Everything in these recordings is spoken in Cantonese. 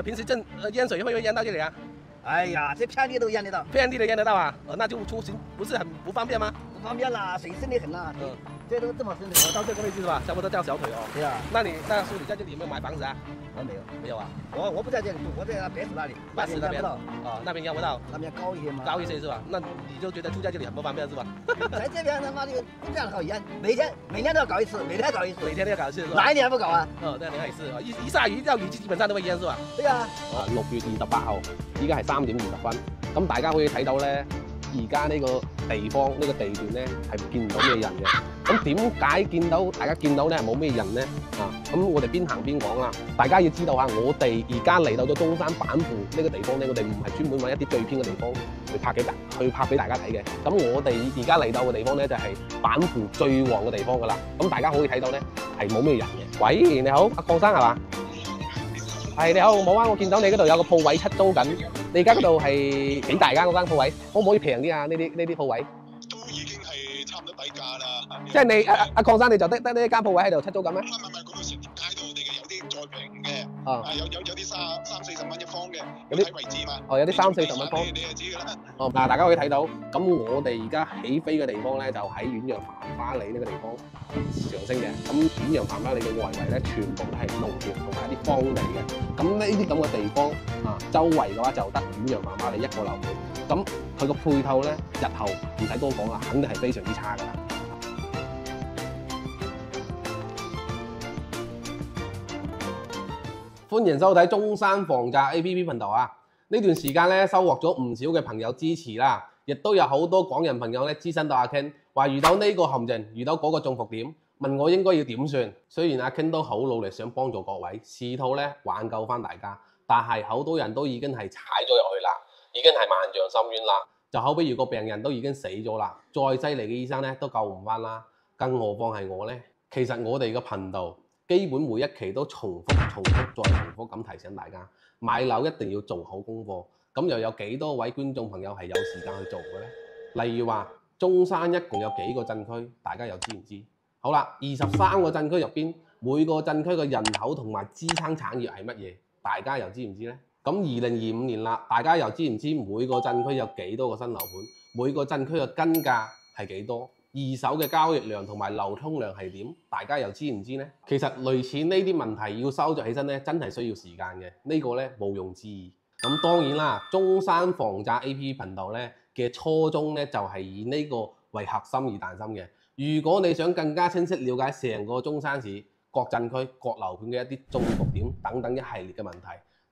平时淹水会不会淹到这里啊？哎呀，这片地都淹得到，遍地都淹得到啊，那就出行不是很不方便吗？不方便啦，水深得很啦。这都这么深的。到这个位置是吧？差不多到小腿哦。对呀。那叔你在这里有没有买房子啊？没有，没有啊。我不在这里住，我在那白石那里。白石那边。啊，那边淹不到。那边高一些吗？高一些是吧？那你就觉得住在这里很不方便是吧？在这边他妈的不这样好淹，每年都要搞一次，每天搞一次。每天都要搞一次是吧？哪一年不搞啊？那年係是一下雨基本上都會淹是吧？對啊。6月28號，依家係3點20分。咁大家可以睇到咧，而家呢個地方呢個地段咧係見唔到咩人嘅。咁點解大家見到咧係冇咩人咧？咁我哋邊行邊講啦。大家要知道下，我哋而家嚟到咗中山板湖呢個地方咧，我哋唔係專門揾一啲最偏嘅地方去拍俾大家睇嘅。咁我哋而家嚟到嘅地方咧就係板湖最旺嘅地方㗎啦。咁大家可以睇到咧係冇咩人嘅。喂，你好，阿鄺生係嘛？係你好，冇啊！我見到你嗰度有個鋪位出租緊，你而家嗰度係幾大間嗰間鋪位？可唔可以平啲啊？呢啲鋪位？都已經係差唔多底價啦。即係你阿鄺生，你就得呢一間鋪位喺度出租緊咩？唔係，嗰度成條街都我哋嘅，有啲再平嘅。有啲30-40蚊一方嘅，有啲位置嘛。有啲30-40蚊方。你就知㗎啦。大家可以睇到，咁我哋而家起飛嘅地方咧，就喺遠洋繁花里呢個地方上升嘅。咁遠洋繁花里嘅外圍咧，全部都係農田同埋一啲荒地嘅。咁呢啲咁嘅地方周圍嘅話就得遠洋繁花里一個樓盤。咁佢個配套咧，日後唔使多講啦，肯定係非常之差㗎啦。歡迎收睇中山房價 APP 頻道啊！呢段時間咧收穫咗唔少嘅朋友支持啦，亦都有好多港人朋友咧諮詢到阿 Ken， 話遇到呢個陷阱，遇到嗰個中伏點，問我應該要點算。雖然阿 Ken 都好努力想幫助各位，試圖咧挽救翻大家，但係好多人都已經係踩咗入去啦，已經係萬丈深淵啦。就好比如個病人都已經死咗啦，再犀利嘅醫生咧都救唔翻啦，更何況係我咧。其實我哋嘅頻道基本每一期都重複再重複咁提醒大家，買樓一定要做好功課。咁又有幾多位觀眾朋友係有時間去做嘅呢？例如話中山一共有幾個鎮區，大家又知唔知？好啦，23個鎮區入邊，每個鎮區嘅人口同埋支撐產業係乜嘢？大家又知唔知呢？咁2025年啦，大家又知唔知每個鎮區有幾多個新樓盤？每個鎮區嘅根價係幾多？二手嘅交易量同埋流通量係點？大家又知唔知呢？其實類似呢啲問題要收集起身咧，真係需要時間嘅。呢個咧毋庸置疑。咁當然啦，中山房價 APP 頻道咧嘅初衷咧就係以呢個為核心而誕生嘅。如果你想更加清晰了解成個中山市各鎮區各樓盤嘅一啲中伏點等等一系列嘅問題，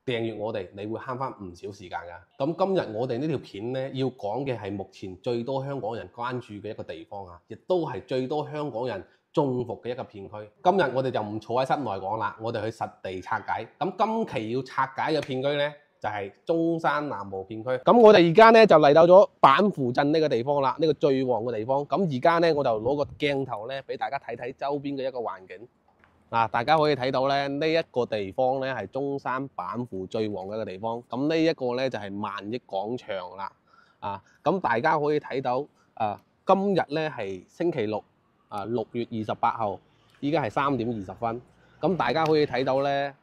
訂閱我哋，你會慳翻唔少時間㗎。咁今日我哋呢條片咧，要講嘅係目前最多香港人關注嘅一個地方啊，亦都係最多香港人中伏嘅一個片區。今日我哋就唔坐喺室內講啦，我哋去實地拆解。咁今期要拆解嘅片區咧，就係中山南部片區。咁我哋而家咧就嚟到咗板湖鎮呢個地方啦，呢個最旺嘅地方。咁而家咧我就攞個鏡頭咧俾大家睇睇周邊嘅一個環境。大家可以睇到咧，呢一個地方咧係中山板湖最旺嘅一個地方。咁呢一個咧就係萬億廣場啦。咁大家可以睇到，今日咧係星期六，6月28號，依家係3點20分。咁大家可以睇到咧，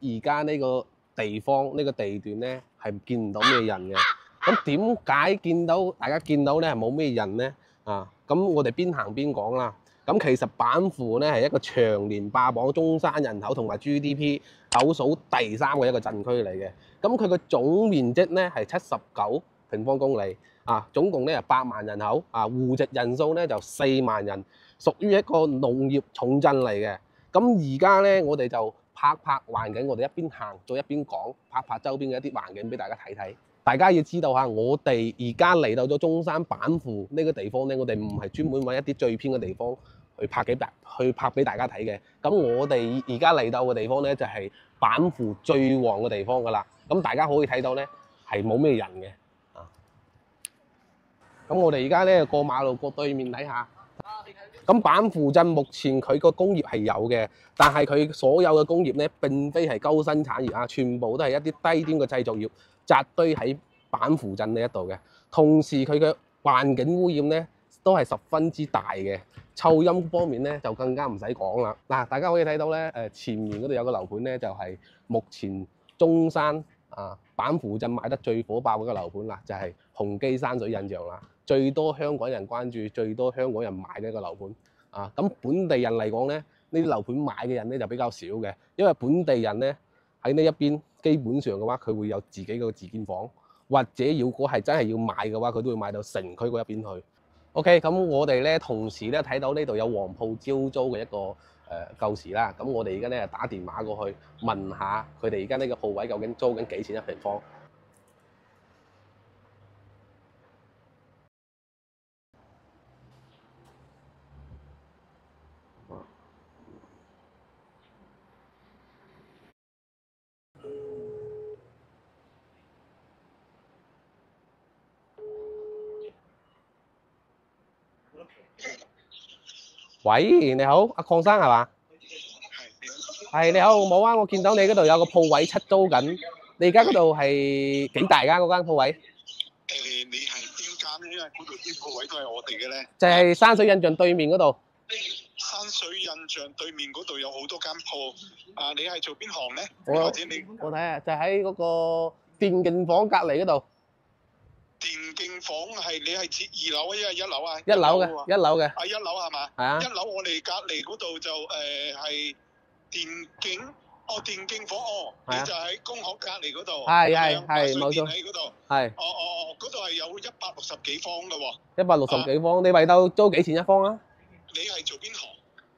而家呢個地方呢個地段咧係見唔到咩人嘅。咁點解大家見到咧係冇咩人咧？咁我哋邊行邊講啦。咁其實板湖咧係一個長年霸榜中山人口同埋 GDP 倒數第3嘅一個鎮區嚟嘅。咁佢個總面積咧係79平方公里，總共咧係8萬人口，戶籍人數咧就4萬人，屬於一個農業重鎮嚟嘅。咁而家咧我哋就拍環境，我哋一邊行再一邊講，拍周邊嘅一啲環境俾大家睇睇。大家要知道下，我哋而家嚟到咗中山板湖呢個地方咧，我哋唔係專門揾一啲最偏嘅地方去拍俾大家睇嘅。咁我哋而家嚟到嘅地方咧，就係板湖最旺嘅地方噶啦。咁大家可以睇到咧，係冇咩人嘅。咁我哋而家咧過馬路過對面睇下。咁板湖鎮目前佢個工業係有嘅，但係佢所有嘅工業咧並非係高新產業，全部都係一啲低端嘅製造業紮堆喺板湖鎮呢一度嘅。同時佢嘅環境污染咧都係十分之大嘅，臭陰方面咧就更加唔使講啦。大家可以睇到咧，前面嗰度有個樓盤咧就係目前中山板湖鎮賣得最火爆嗰個樓盤啦，就係鴻基山水印象啦，最多香港人關注、最多香港人買嘅一個樓盤啊。咁本地人嚟講咧，呢啲樓盤買嘅人咧就比較少嘅，因為本地人咧喺呢一邊基本上嘅話，佢會有自己個自建房，或者如果係真係要買嘅話，佢都會買到城區嗰一邊去。OK， 咁我哋咧同時咧睇到呢度有黃埔招租嘅一個舊時啦，咁我哋而家咧打電話過去問下佢哋而家呢個鋪位究竟租緊幾錢一平方？喂，你好，阿鄺生係嘛？係你好，冇啊！我見到你嗰度有個鋪位出租緊，你而家嗰度係幾大㗎？嗰間鋪位？你係邊間咧？因為嗰度啲鋪位都係我哋嘅咧。就係山水印象對面嗰度。山水印象對面嗰度有好多間鋪。你係做邊行咧？我或者你睇下，就喺嗰個電競房隔離嗰度。電競房你係指2樓啊，因為1樓啊？一樓嘅，一樓嘅。1樓係嘛？係啊。 1樓我哋隔離嗰度就係電競房你就喺工學隔離嗰度。係冇錯。喺嗰度。係。嗰度係有160幾方嘅喎。160幾方，你為到租幾錢一方啊？你係做邊行？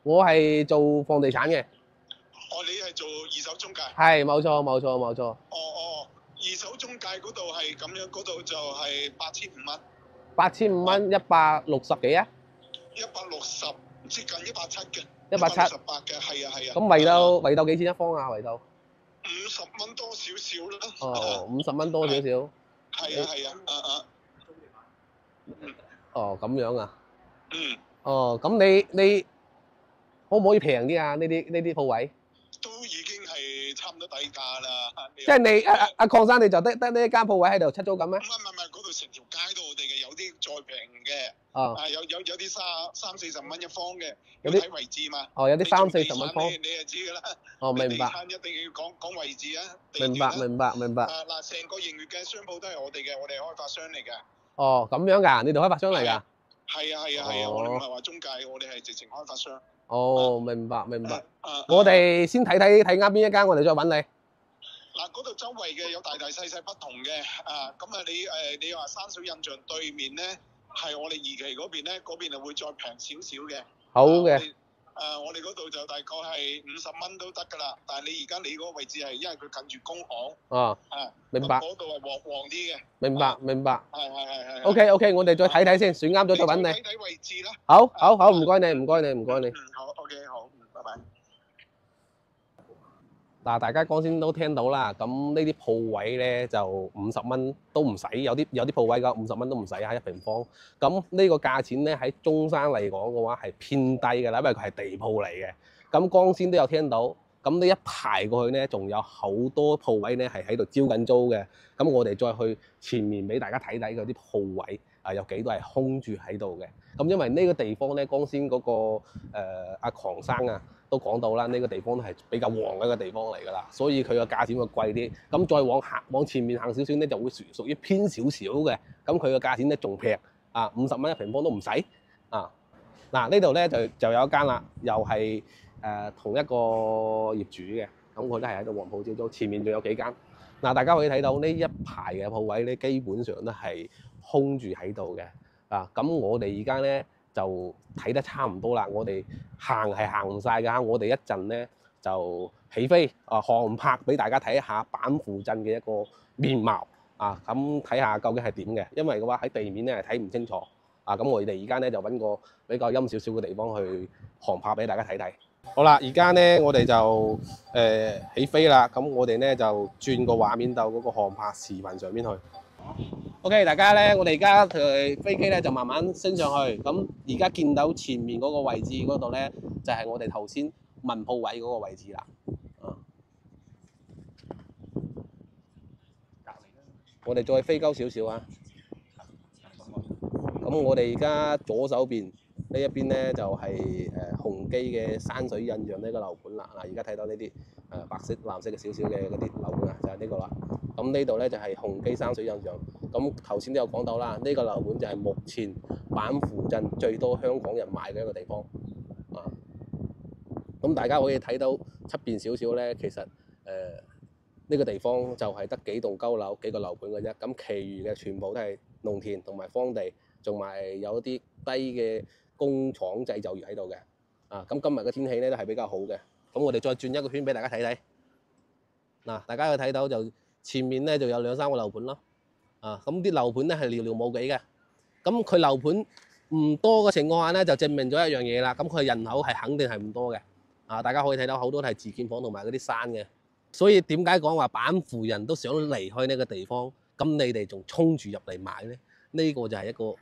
我係做房地產嘅。你係做二手中介。係，冇錯。二手中介嗰度係咁樣，嗰度就係8500蚊。8500蚊，160幾啊？160，接近170嘅。170。168嘅，係啊。咁為到幾錢一方啊？為到50蚊多少少啦。 50蚊多少少。係啊。咁樣啊？咁你可唔可以平啲啊？呢啲鋪位？都已經係差唔多底價啦。即係你阿鄺生，你就得呢一間鋪位喺度出租緊咩？唔係，嗰度成條街都我哋嘅，有啲再平嘅。有啲30-40蚊一方嘅，有睇位置嘛。有啲30-40蚊方。你就知㗎啦。明白。一定要講位置啊。明白。嗱，成個營業嘅商鋪都係我哋嘅，我哋係開發商嚟嘅。咁樣㗎？你哋開發商嚟㗎？係啊，我哋唔係話中介，我哋係直情開發商。明白。我哋先睇啱邊一間，我哋再揾你。嗱，嗰度周圍嘅有大細不同嘅，你話山水印象對面咧，係我哋二期嗰邊咧，嗰邊係會再平少少嘅。好嘅。我哋嗰度就大概係50蚊都得㗎啦，但係你而家你嗰個位置係因為佢近住工行。明白。嗰度係旺啲嘅。明白。係。OK，我哋再睇先，選啱咗再揾你。睇位置啦。好，唔該你。好 ，OK， 好，拜拜。嗱，大家剛先都聽到啦，咁呢啲鋪位咧就50蚊都唔使，有啲鋪位㗎50蚊都唔使喺1平方。咁呢個價錢咧喺中山嚟講嘅話係偏低㗎啦，因為佢係地鋪嚟嘅。咁剛先都有聽到，咁呢一排過去咧，仲有好多鋪位咧係喺度招緊租嘅。咁我哋再去前面俾大家睇睇嗰啲鋪位有幾多係空住喺度嘅。咁因為呢個地方咧，剛先嗰個阿鄺生都講到啦，呢個地方都係比較旺嘅一個地方嚟㗎啦，所以佢個價錢會貴啲。咁再往前面行少少咧，就會屬於偏少少嘅。咁佢個價錢咧仲平50蚊1平方都唔使嗱，呢度咧就有一間啦，又係同一個業主嘅。咁佢都係喺度黃埔招租，前面仲有幾間。大家可以睇到呢一排嘅鋪位咧，基本上都係空住喺度嘅。咁我哋而家咧就睇得差唔多啦，我哋行係行唔晒㗎，我哋一陣咧就起飛航拍俾大家睇一下板湖鎮嘅一個面貌咁睇下究竟係點嘅，因為嘅話喺地面咧係睇唔清楚咁我哋而家咧就揾個比較陰少少嘅地方去航拍俾大家睇睇。好啦，而家咧我哋就起飛啦，咁我哋咧就轉個畫面到嗰個航拍視頻上面去。OK， 大家咧，我哋而家飛機咧就慢慢升上去。咁而家見到前面嗰個位置嗰度咧，就係我哋頭先問鋪位嗰個位置啦。我哋再飛高少少啊。咁我哋而家左手邊呢一邊咧就係鴻基嘅山水印象呢個樓盤啦。而家睇到呢啲白色、藍色嘅少少嘅嗰啲樓盤盤啊，就係呢個啦。咁呢度咧就係鴻基山水印象。咁頭先都有講到啦，呢個樓盤就係目前板符鎮最多香港人買嘅一個地方啊。咁大家可以睇到側邊少少咧，其實呢個地方就係得幾棟高樓、幾個樓盤嘅啫。咁其餘嘅全部都係農田同埋荒地，仲埋有啲低嘅工廠製造業喺度嘅。啊，咁今日嘅天氣咧都係比較好嘅。咁我哋再轉一個圈俾大家睇睇。嗱，大家可以睇到就前面咧就有2、3個樓盤咯。啊，咁啲樓盤咧係寥寥無幾嘅。咁佢樓盤唔多嘅情況下咧，就證明咗一樣嘢啦。咁佢人口係肯定係唔多嘅。啊，大家可以睇到好多都係自建房同埋嗰啲山嘅。所以點解講話板符人都想離開呢個地方？咁你哋仲衝住入嚟買咧？呢個就係一個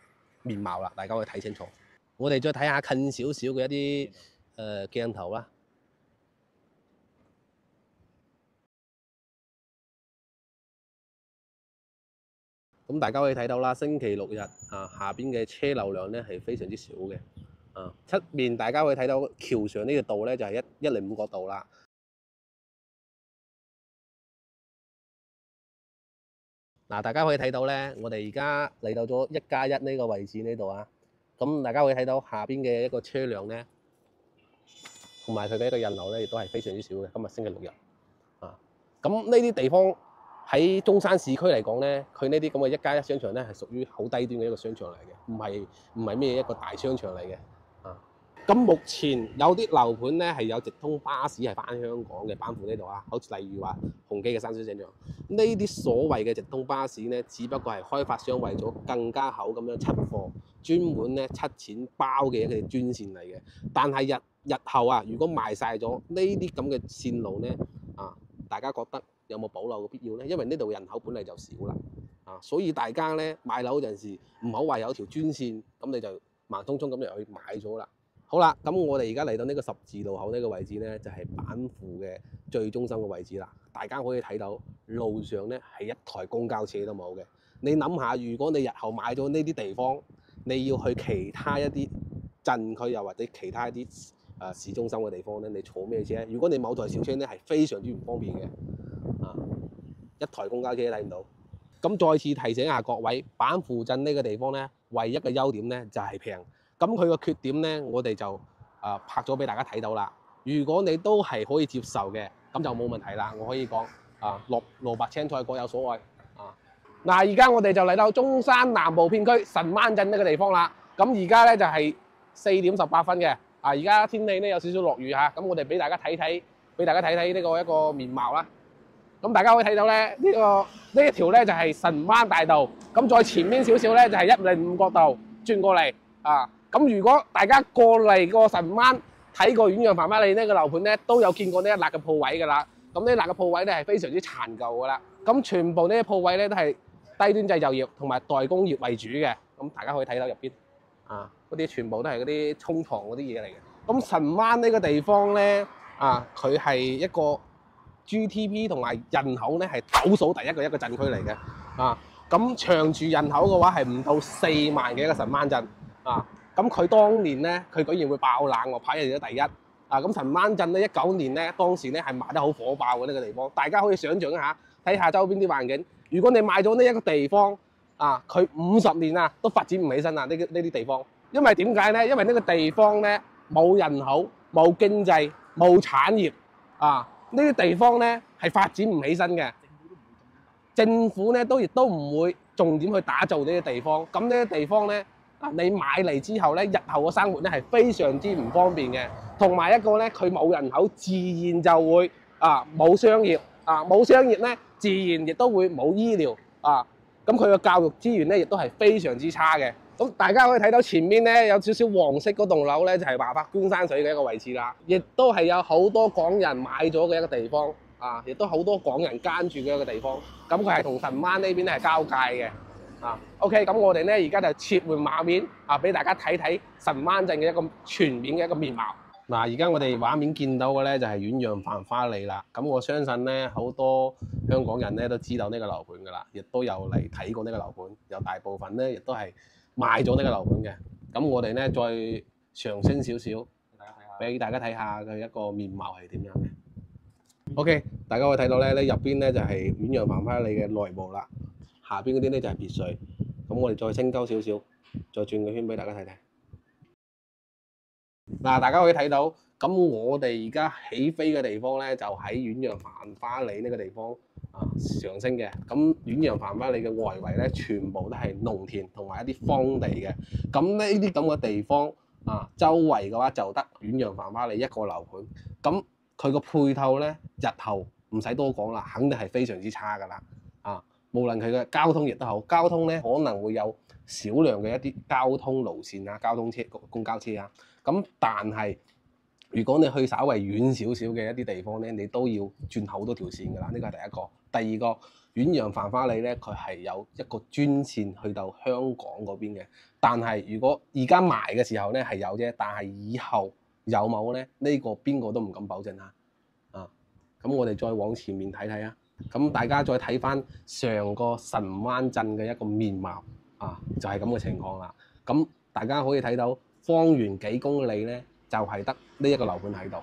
面貌啦，大家可以睇清楚。我哋再睇下近少少嘅一啲鏡頭啦。咁大家可以睇到啦，星期六日啊，下邊嘅車流量咧係非常之少嘅。啊，側面大家可以睇到橋上呢個道咧就係105個道啦。嗱，大家可以睇到咧，我哋而家嚟到咗1+1呢個位置呢度啊。咁大家可以睇到下邊嘅一個車輛咧，同埋佢嘅一個人流咧，亦都係非常之少嘅。今日星期六日啊，咁呢啲地方喺中山市區嚟講咧，佢呢啲咁嘅1+1商場咧，係屬於好低端嘅一個商場嚟嘅，唔係咩一個大商場嚟嘅啊。咁目前有啲樓盤咧係有直通巴士係翻香港嘅板符呢度啊，好似例如話鴻基嘅山水印象，呢啲所謂嘅直通巴士咧，只不過係開發商為咗更加好咁樣出貨，專門咧出錢包嘅一個專線嚟嘅。但係日後啊，如果賣晒咗呢啲咁嘅線路咧啊，大家覺得有冇保留嘅必要咧？因為呢度人口本嚟就少啦啊，所以大家咧買樓嗰陣時唔好話有條專線，咁你就盲衝衝咁入去買咗啦。好啦，咁我哋而家嚟到呢個十字路口呢個位置咧，就係板符嘅最中心嘅位置啦。大家可以睇到路上咧係一台公交車都冇嘅。你諗下，如果你日後買咗呢啲地方，你要去其他一啲鎮區又或者其他一啲市中心嘅地方咧，你坐咩車？如果你某台小車咧係非常之唔方便嘅，啊，一台公交車都睇唔到。咁再次提醒下各位，板符鎮呢個地方咧，唯一嘅優點咧就係平。咁佢個缺點咧，我哋就拍咗俾大家睇到啦。如果你都係可以接受嘅，咁就冇問題啦。我可以講蘿蔔青菜各有所愛啊。嗱，而家我哋就嚟到中山南部片區神灣鎮呢個地方啦。咁而家咧就係4點18分嘅。啊，而家天氣咧有少少落雨嚇，咁我哋俾大家睇睇呢個一個面貌啦。咁大家可以睇到咧，呢一條咧就係神灣大道。咁再前面少少咧就係105國道轉過嚟啊。咁如果大家過嚟個神灣睇過遠洋繁華里呢個樓盤咧，都有見過呢一笪嘅鋪位㗎啦。咁呢一笪嘅鋪位咧係非常之殘舊㗎啦。咁全部呢啲鋪位咧都係低端製造業同埋代工業為主嘅。咁大家可以睇到入邊啊，嗰啲全部都係嗰啲沖床嗰啲嘢嚟嘅。咁神灣呢個地方咧啊，佢係一個 GDP 同埋人口咧係倒數第一個鎮區嚟嘅啊。咁長住人口嘅話係唔到4萬嘅一個神灣鎮啊。咁佢當年咧，佢居然會爆冷喎，排入咗第一啊！咁神灣鎮咧，19年咧，當時咧係賣得好火爆嘅呢個地方，大家可以想象一下，睇下周邊啲環境。如果你買咗呢一個地方啊，佢50年啊都發展唔起身啊！呢啲地方，因為點解咧？因為呢個地方咧冇人口、冇經濟、冇產業啊，呢啲地方咧係發展唔起身嘅。政府咧亦都唔會重點去打造呢啲地方。咁呢啲地方咧。你買嚟之後咧，日後嘅生活咧係非常之唔方便嘅，同埋一個咧佢冇人口，自然就會冇商業冇商業咧，自然亦都會冇醫療咁佢嘅教育資源咧亦都係非常之差嘅。咁大家可以睇到前面咧有少少黃色嗰棟樓咧，就係華發觀山水嘅一個位置啦，亦都係有好多港人買咗嘅一個地方亦都好多港人耕住嘅一個地方。咁佢係同神灣呢邊咧係交界嘅。OK， 咁我哋咧而家就切換畫面俾大家睇睇神灣鎮嘅一個全面嘅一個面貌。嗱，而家我哋畫面見到嘅咧就係遠洋繁華里啦。咁我相信咧好多香港人咧都知道呢個樓盤噶啦，亦都有嚟睇過呢個樓盤，有大部分咧亦都係買咗呢個樓盤嘅。咁我哋咧再上升少少，俾大家睇下佢一個面貌係點樣嘅。OK， 大家可以睇到咧，呢入邊咧就係遠洋繁花里嘅內部啦，下邊嗰啲咧就係別墅。咁我哋再升高少少，再轉個圈俾大家睇睇。嗱，大家可以睇到，咁我哋而家起飛嘅地方咧，就喺遠洋繁花里呢個地方上升嘅。咁遠洋繁花里嘅外圍咧，全部都係農田同埋一啲荒地嘅。咁呢啲咁嘅地方周圍嘅話就得遠洋繁花里一個樓盤。咁佢個配套咧，日後唔使多講啦，肯定係非常之差㗎啦。無論佢嘅交通亦都好，交通咧可能會有少量嘅一啲交通路線啊、交通車、公交車啊。咁但係如果你去稍微遠少少嘅一啲地方咧，你都要轉好多條線㗎啦。呢個係第一個。第二個，遠洋繁花里咧，佢係有一個專線去到香港嗰邊嘅。但係如果而家賣嘅時候咧係有啫，但係以後有冇咧？呢個邊個都唔敢保證啊！咁我哋再往前面睇睇啊！咁大家再睇翻上個神灣鎮嘅一個面貌就係咁嘅情況啦。咁大家可以睇到方圓幾公里咧，就係得呢一個樓盤喺度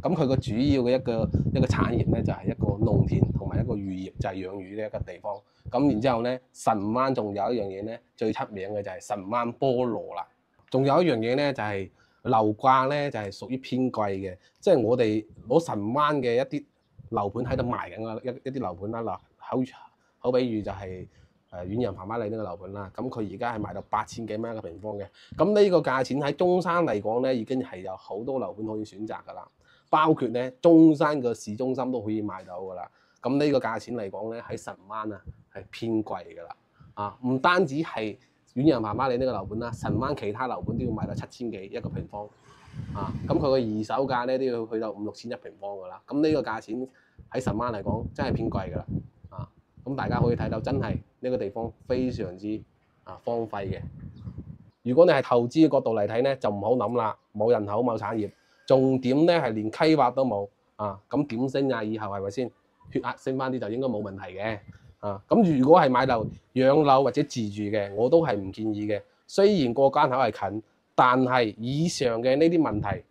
咁佢個主要嘅一個產業咧，就係一個農田同埋一個漁業，就係養魚嘅一個地方。咁然之後咧，神灣仲有一樣嘢咧，最出名嘅就係神灣菠蘿啦。仲有一樣嘢咧，就係樓價咧，就係屬於偏貴嘅。即係我哋攞神灣嘅一啲樓盤喺度賣緊嘅一啲樓盤啦。嗱，好比如就係遠洋繁花里呢個樓盤啦，咁佢而家係賣到8000幾蚊一個平方嘅。咁呢個價錢喺中山嚟講咧，已經係有好多樓盤可以選擇㗎啦。包括咧中山嘅市中心都可以買到㗎啦。咁呢個價錢嚟講咧，喺神灣係偏貴㗎啦。唔單止係遠洋繁花里呢個樓盤啦，神灣其他樓盤都要賣到7000幾一個平方。咁佢個二手價咧都要去到5、6千一平方㗎啦。咁呢個價錢喺神灣嚟講真係偏貴㗎啦。咁大家可以睇到，真係呢個地方非常之荒廢嘅。如果你係投資嘅角度嚟睇咧，就唔好諗啦，冇人口冇產業，重點咧係連規劃都冇咁點升啊？以後係咪先血壓升翻啲就應該冇問題嘅咁如果係買樓養樓或者自住嘅，我都係唔建議嘅。雖然過關口係近，但係以上嘅呢啲問題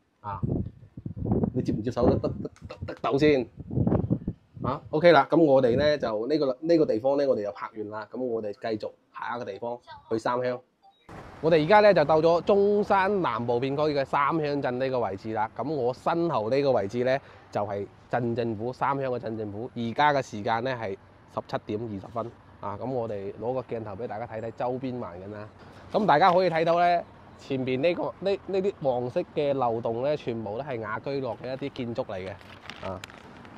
你接唔接受得到先？OK 啦，咁我哋咧就呢個地方咧，我哋就拍完啦。咁我哋繼續下一個地方去三鄉。我哋而家咧就到咗中山南部片區嘅三鄉鎮呢個位置啦。咁我身後呢個位置咧就係鎮政府，三鄉嘅鎮政府。而家嘅時間咧係17:20咁我哋攞個鏡頭俾大家睇睇周邊環境啦。咁大家可以睇到咧，前邊呢啲黃色嘅樓棟咧，全部都係雅居樂嘅一啲建築嚟嘅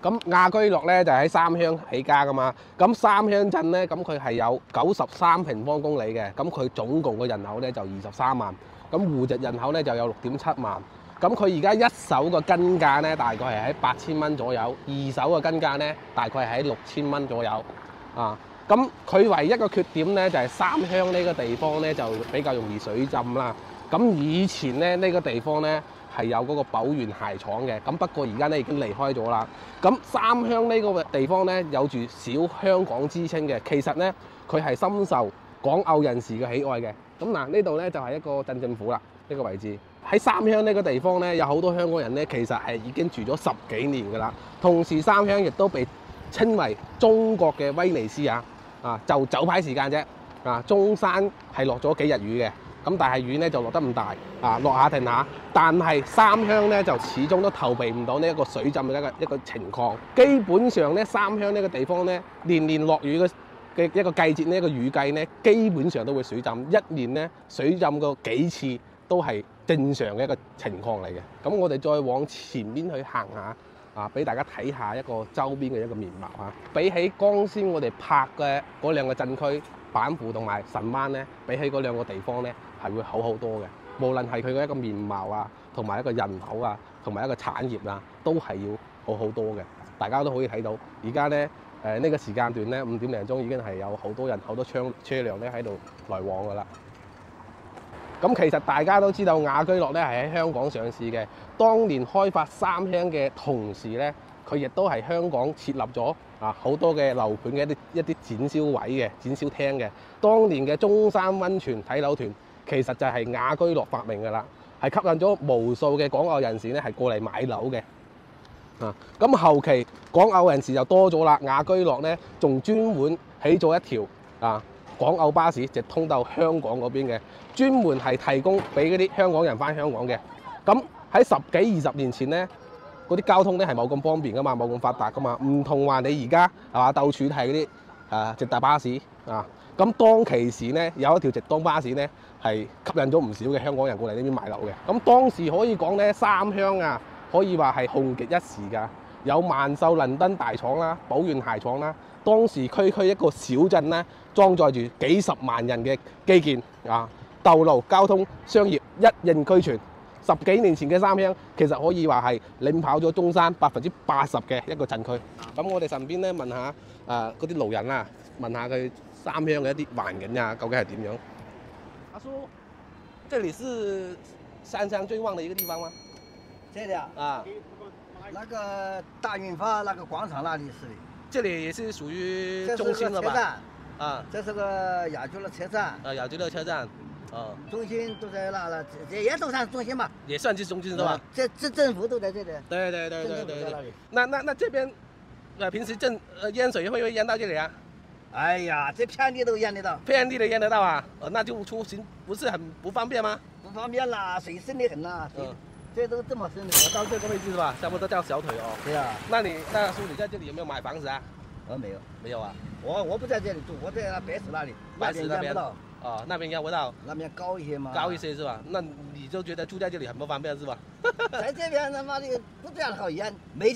咁雅居樂咧就喺三鄉起家噶嘛。咁三鄉鎮咧，咁佢係有93平方公里嘅。咁佢總共嘅人口咧就23萬。咁戶籍人口咧就有6.7萬。咁佢而家一手嘅根價咧，大概係喺8000蚊左右；二手嘅根價咧，大概係喺6000蚊左右。咁佢唯一嘅缺點咧，就係三鄉呢個地方咧就比較容易水浸啦。咁以前咧呢個地方咧係有嗰個寶源鞋廠嘅，咁不過而家咧已經離開咗啦。咁三鄉呢個地方咧有住小香港之稱嘅，其實咧佢係深受港澳人士嘅喜愛嘅。咁嗱，呢度咧就係一個鎮政府啦，呢個位置喺三鄉呢個地方咧，有好多香港人咧，其實係已經住咗10幾年㗎啦。同時三鄉亦都被稱為中國嘅威尼斯就走牌時間啫。中山係落咗幾日雨嘅。咁但係雨咧就落得唔大落下停下。但係三鄉咧就始終都逃避唔到呢一個水浸嘅一個情況。基本上咧，三鄉呢個地方咧，年年落雨嘅一個季節呢，一個雨季咧，基本上都會水浸。一年咧水浸過幾次都係正常嘅一個情況嚟嘅。咁我哋再往前邊去行下俾大家睇下一個周邊嘅一個面貌比起剛先我哋拍嘅嗰兩個鎮區板湖同埋神灣咧，比起嗰兩個地方咧係會好好多嘅。無論係佢嘅一個面貌同埋一個人口同埋一個產業都係要好好多嘅。大家都可以睇到，而家咧呢個時間段咧5點零鐘已經係有好多人、好多車輛咧喺度來往㗎啦。咁其實大家都知道雅居樂咧係喺香港上市嘅。當年開發三鄉嘅同時咧，佢亦都係香港設立咗好多嘅樓盤嘅一啲展銷位嘅展銷廳嘅。當年嘅中山溫泉睇樓團其實就係雅居樂發明㗎啦，係吸引咗無數嘅港澳人士咧係過嚟買樓嘅。啊，咁後期港澳人士就多咗啦，雅居樂咧仲專門起咗一條港澳巴士，直通到香港嗰邊嘅，專門係提供俾嗰啲香港人翻香港嘅。咁喺10幾20年前咧，嗰啲交通咧係冇咁方便噶嘛，冇咁發達噶嘛，唔同話你而家係嘛，到處係嗰啲直達巴士啊。咁當其時咧有一條直通巴士咧係吸引咗唔少嘅香港人過嚟呢邊買樓嘅。咁當時可以講咧三鄉啊，可以話係紅極一時㗎。有萬壽倫敦大廠啦、寶源鞋廠啦，當時區一個小鎮咧，裝載住幾十萬人嘅基建道路、交通、商業一應俱全。10幾年前嘅三鄉其實可以話係領跑咗中山80%嘅一個鎮區。咁我哋順便咧問下嗰啲路人啦，問下佢三鄉嘅一啲環境啊，究竟係點樣？阿叔，這裡是三鄉最旺的一個地方嗎？這裡啊，那個大潤發那個廣場那裡是的。這裡也是屬於中心了吧？這是個雅居樂車站。雅居樂車站。中心都在這也都算中心嘛？也算是中心是吧？這政府都在這裡。對。那這邊平時淹水會不會淹到這裡啊？哎呀，這片地都淹得到。片地都淹得到啊？那就出行不是很不方便嗎？不方便啦，水深得很啦。這都這麼深的。到這個位置是吧？差不多叫小腿哦。對啊。那叔你在這裡有沒有買房子啊？沒有。沒有啊？我不在這裡住，我在白石那裡。白石那邊。那邊淹不到。那邊高一些嘛。高一些是吧？那你就覺得住在這裡很不方便是吧？在這邊他媽的不這樣好淹，每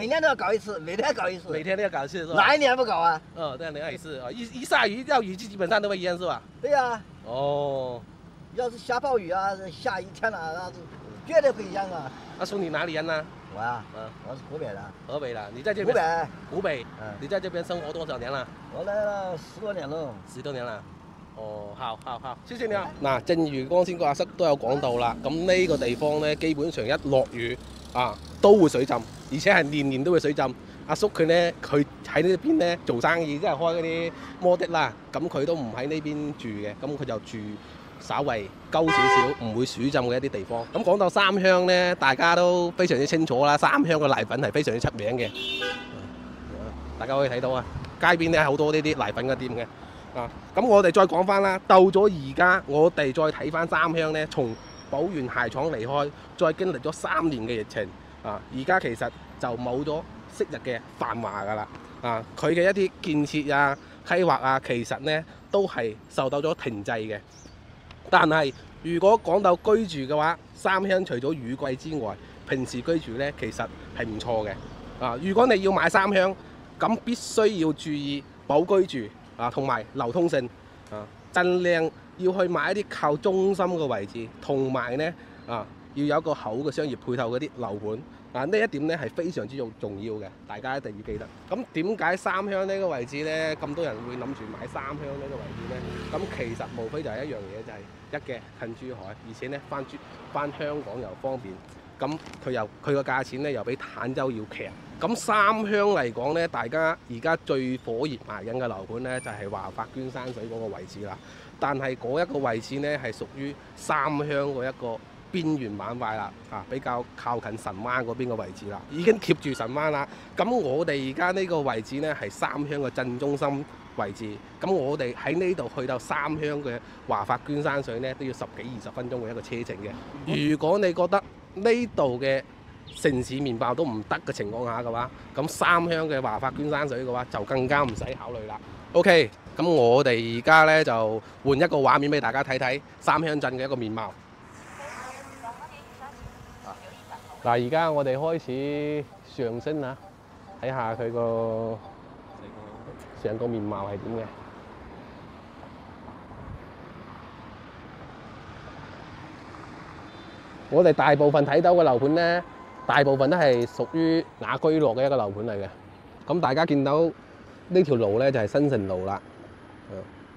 年都要搞一次，每天搞一次。每天都要搞一次是吧？哪一年不搞啊？對，哪一次啊？一下雨要雨基本上都會淹是吧？對呀。要是下暴雨啊，下一天啊，那絕對會淹啊。阿叔你哪裡人呢？我啊，我是湖北的。河北的，你在這邊？湖北。你在這邊生活多少年了？我來了10多年了。10多年啦。好，謝謝你啊！嗱，正如剛先個阿叔都有講到啦，咁呢個地方咧，基本上一落雨都會水浸，而且係年年都會水浸。阿叔佢喺呢邊咧做生意，即係開嗰啲摩的啦，咁佢都唔喺呢邊住嘅，咁佢就住稍為高少少，唔會水浸嘅一啲地方。咁講到三鄉咧，大家都非常之清楚啦，三鄉嘅奶粉係非常之出名嘅。大家可以睇到啊，街邊咧好多呢啲奶粉嘅店嘅。咁我哋再講翻啦，到咗而家，我哋再睇翻三鄉咧，從寶源鞋廠離開，再經歷咗3年嘅疫情，而家其實就冇咗昔日嘅繁華噶啦，佢嘅一啲建設啊、規劃啊，其實咧都係受到咗停滯嘅。但係如果講到居住嘅話，三鄉除咗雨季之外，平時居住咧其實係唔錯嘅。如果你要買三鄉，咁必須要注意保居住。同埋流通性，盡量要去買一啲靠中心嘅位置，同埋咧要有一個好嘅商業配套嗰啲樓盤，呢一點咧係非常之重要嘅，大家一定要記得。咁點解三鄉呢個位置咧咁多人會諗住買三鄉呢個位置咧？咁其實無非就係一樣嘢，就係一嘅近珠海，而且咧翻香港又方便。咁佢個價錢咧又比坦洲要平。咁三鄉嚟講咧，大家而家最火熱賣緊嘅樓盤咧，就係華發娟山水嗰個位置啦。但係嗰一個位置咧係屬於三鄉嗰一個邊緣板塊啦，比較靠近神灣嗰邊嘅位置啦，已經貼住神灣啦。咁我哋而家呢個位置咧係三鄉嘅正中心位置。咁我哋喺呢度去到三鄉嘅華發娟山水咧，都要10幾20分鐘嘅一個車程嘅。如果你覺得呢度嘅城市麵包都唔得嘅情況下嘅話，咁三鄉嘅華發娟山水嘅話就更加唔使考慮啦。OK， 咁我哋而家咧就換一個畫面俾大家睇睇三鄉鎮嘅一個面貌。嗱，而家我哋開始上升啦，睇下佢個成個面貌係點嘅。我哋大部分睇到嘅樓盤咧，大部分都係屬於雅居樂嘅一個樓盤嚟嘅。咁大家見到呢條路咧就係新城路啦。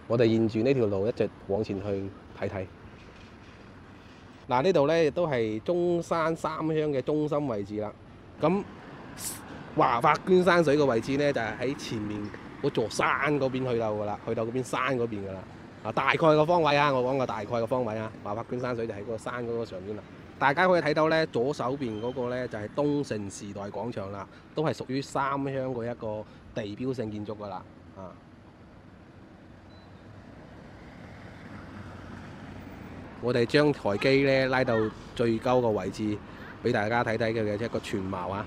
我哋沿住呢條路一直往前去睇睇。嗱，呢度咧亦都係中山三鄉嘅中心位置啦。咁華發娟山水嘅位置咧就係喺前面嗰座山嗰邊去到噶啦，去到嗰邊山嗰邊噶啦。大概個方位啊，我講個大概個方位啊，華發娟山水就喺個山嗰個上邊啦。大家可以睇到咧，左手邊嗰個咧就係東城時代廣場啦，都係屬於三鄉嗰一個地標性建築噶啦，啊！我哋將台機咧拉到最高個位置，俾大家睇睇佢嘅一個全貌啊！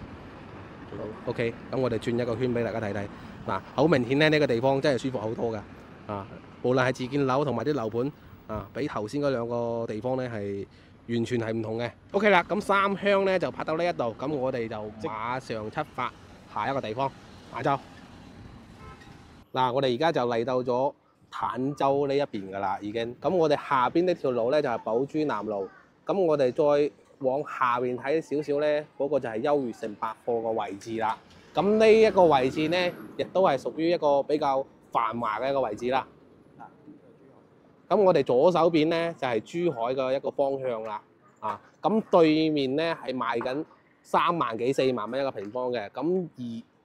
好 ，OK， 咁我哋轉一個圈俾大家睇睇。嗱，好明顯咧，呢個地方真係舒服好多噶，啊！無論係自建樓同埋啲樓盤，啊，比頭先嗰兩個地方咧係完全係唔同嘅。OK 啦，咁三鄉咧就拍到呢一度，咁我哋就馬上出發下一個地方坦洲。嗱，我哋而家就嚟到咗坦洲呢一邊噶啦，已經。咁我哋下邊呢條路咧就係寶珠南路，咁我哋再往下邊睇少少咧，嗰個就係優越城百貨個位置啦。咁呢一個位置咧，亦都係屬於一個比較繁華嘅一個位置啦。咁我哋左手邊咧就係珠海嘅一個方向啦。啊，咁對面咧係賣緊3萬幾4萬蚊一個平方嘅。咁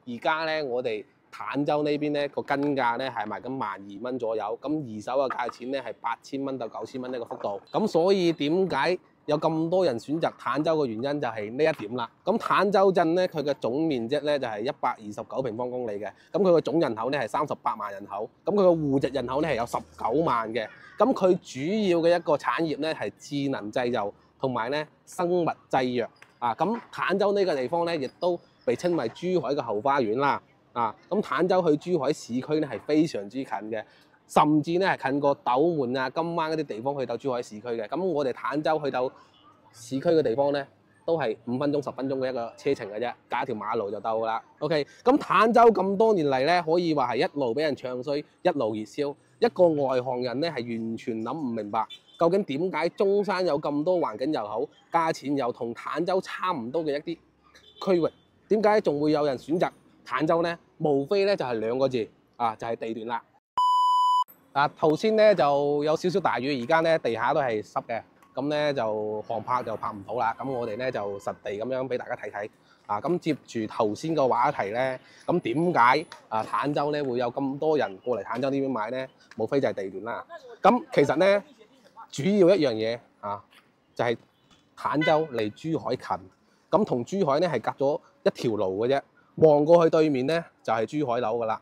而家咧我哋坦洲呢邊咧個根價咧係賣緊12000蚊左右。咁二手嘅價錢咧係8000蚊到9000蚊呢個幅度。咁所以點解有咁多人選擇坦洲嘅原因就係呢一點啦。咁坦洲鎮咧，佢嘅總面積咧就係129平方公里嘅。咁佢嘅總人口咧係38萬人口。咁佢嘅戶籍人口咧係有19萬嘅。咁佢主要嘅一個產業咧係智能製造同埋咧生物製藥。啊，咁坦洲呢個地方咧亦都被稱為珠海嘅後花園啦。啊，咁坦洲去珠海市區咧係非常之近嘅。甚至咧係近過斗門啊、金灣嗰啲地方去到珠海市區嘅。咁我哋坦洲去到市區嘅地方咧，都係5分鐘、10分鐘嘅一個車程嘅啫，隔一條馬路就到㗎啦。OK， 咁坦洲咁多年嚟咧，可以話係一路俾人唱衰，一路熱銷。一個外行人咧係完全諗唔明白，究竟點解中山有咁多環境又好、價錢又同坦洲差唔多嘅一啲區域，點解仲會有人選擇坦洲呢？無非咧就係2個字啊，就係地段啦。啊，頭先咧就有少少大雨，而家咧地下都係濕嘅，咁咧就航拍就拍唔到啦。咁我哋咧就實地咁樣俾大家睇睇。啊，咁接住頭先個話題咧，咁點解啊坦洲咧會有咁多人過嚟坦洲呢邊買咧？無非就係地段啦。咁其實咧主要一樣嘢啊，就係坦洲離珠海近，咁同珠海咧係隔咗一條路嘅啫。望過去對面咧就係珠海樓噶啦，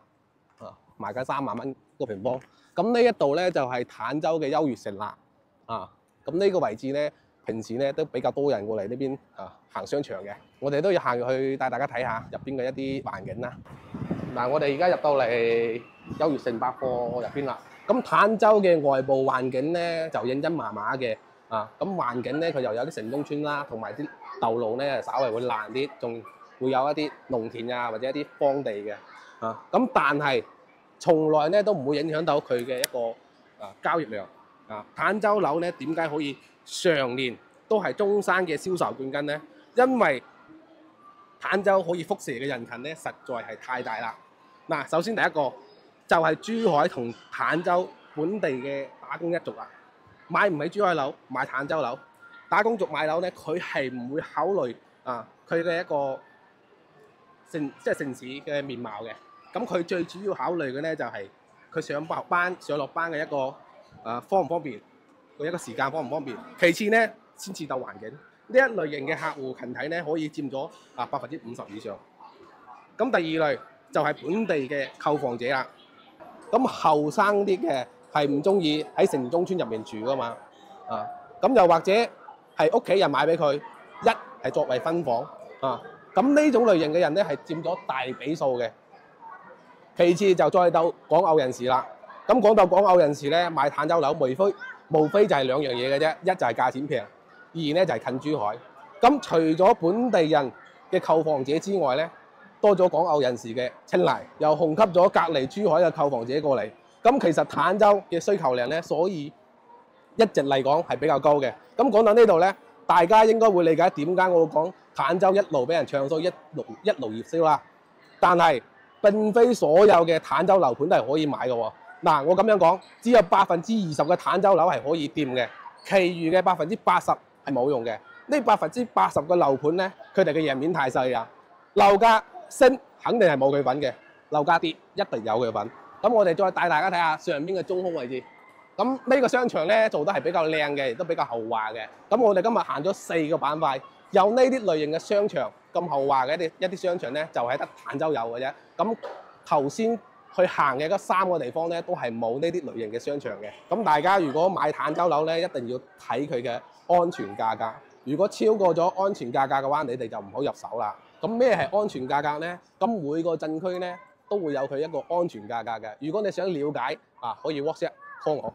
啊賣緊3萬蚊個平方。咁呢一度咧就係坦洲嘅優越城啦，啊咁呢個位置咧平時咧都比較多人過嚟呢邊啊行商場嘅，我哋都要行入去帶大家睇下入邊嘅一啲環境啦。嗱，我哋而家入到嚟優越城百貨入邊啦。咁坦洲嘅外部環境咧就認真麻麻嘅，啊咁環境咧佢又有啲城中村啦，同埋啲道路咧稍微會爛啲，仲會有一啲農田啊或者一啲荒地嘅，啊咁但係從來咧都唔會影響到佢嘅一個交易量。啊，坦洲樓咧點解可以常年都係中山嘅銷售冠軍咧？因為坦洲可以輻射嘅人群咧實在係太大啦。嗱，首先第一個就係珠海同坦洲本地嘅打工一族啦，買唔起珠海樓，買坦洲樓。打工族買樓咧，佢係唔會考慮佢嘅一個城市嘅面貌嘅。咁佢最主要考慮嘅咧就係佢上落班嘅一個方唔方便，佢一個時間方唔方便。其次咧先至到環境，呢一類型嘅客戶群體咧可以佔咗50%以上。咁第二類就係本地嘅購房者啦。咁後生啲嘅係唔中意喺城中村入面住噶嘛，咁又或者係屋企人買俾佢，一係作為分房咁呢種類型嘅人咧係佔咗大比數嘅。其次就再到港澳人士啦。咁講到港澳人士咧，買坦洲樓無非就係2樣嘢嘅啫，一就係價錢平，二咧就係近珠海。咁除咗本地人嘅購房者之外咧，多咗港澳人士嘅青睞，又紅吸咗隔離珠海嘅購房者過嚟。咁其實坦洲嘅需求量咧，所以一直嚟講係比較高嘅。咁講到呢度咧，大家應該會理解點解我會講坦洲一路俾人唱衰，一路熱銷啦。但係並非所有嘅坦洲樓盤都係可以買嘅喎。嗱，我咁樣講，只有20%嘅坦洲樓係可以掂嘅，其餘嘅80%係冇用嘅。呢80%嘅樓盤咧，佢哋嘅贏面太細啊！樓價升肯定係冇佢份嘅，樓價跌一定有佢份。咁我哋再帶大家睇下上邊嘅中空位置。咁呢個商場咧做得係比較靚嘅，亦都比較豪華嘅。咁我哋今日行咗4個板塊，有呢啲類型嘅商場咁豪華嘅一啲商場咧，就係得坦洲有嘅啫。咁頭先去行嘅嗰3個地方咧，都係冇呢啲類型嘅商場嘅。咁大家如果買坦洲樓咧，一定要睇佢嘅安全價格。如果超過咗安全價格嘅話，你哋就唔好入手啦。咁咩係安全價格咧？咁每個鎮區咧都會有佢一個安全價格嘅。如果你想了解可以 WhatsApp call 我。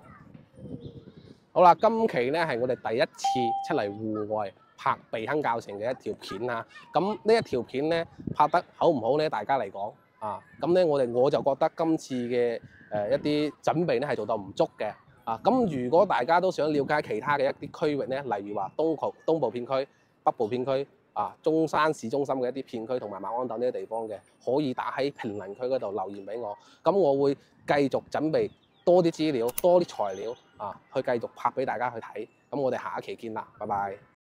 好啦，今期咧係我哋第一次出嚟戶外拍避坑教程嘅一條片啊。咁呢一條片咧拍得好唔好咧？大家嚟講咁咧我就覺得今次嘅一啲準備咧係做到唔足嘅。咁如果大家都想了解其他嘅一啲區域咧，例如話東部片區、北部片區中山市中心嘅一啲片區同埋馬鞍斗呢啲地方嘅，可以打喺評論區嗰度留言俾我。咁我會繼續準備多啲資料、多啲材料去繼續拍俾大家去睇。咁我哋下一期見啦，拜拜。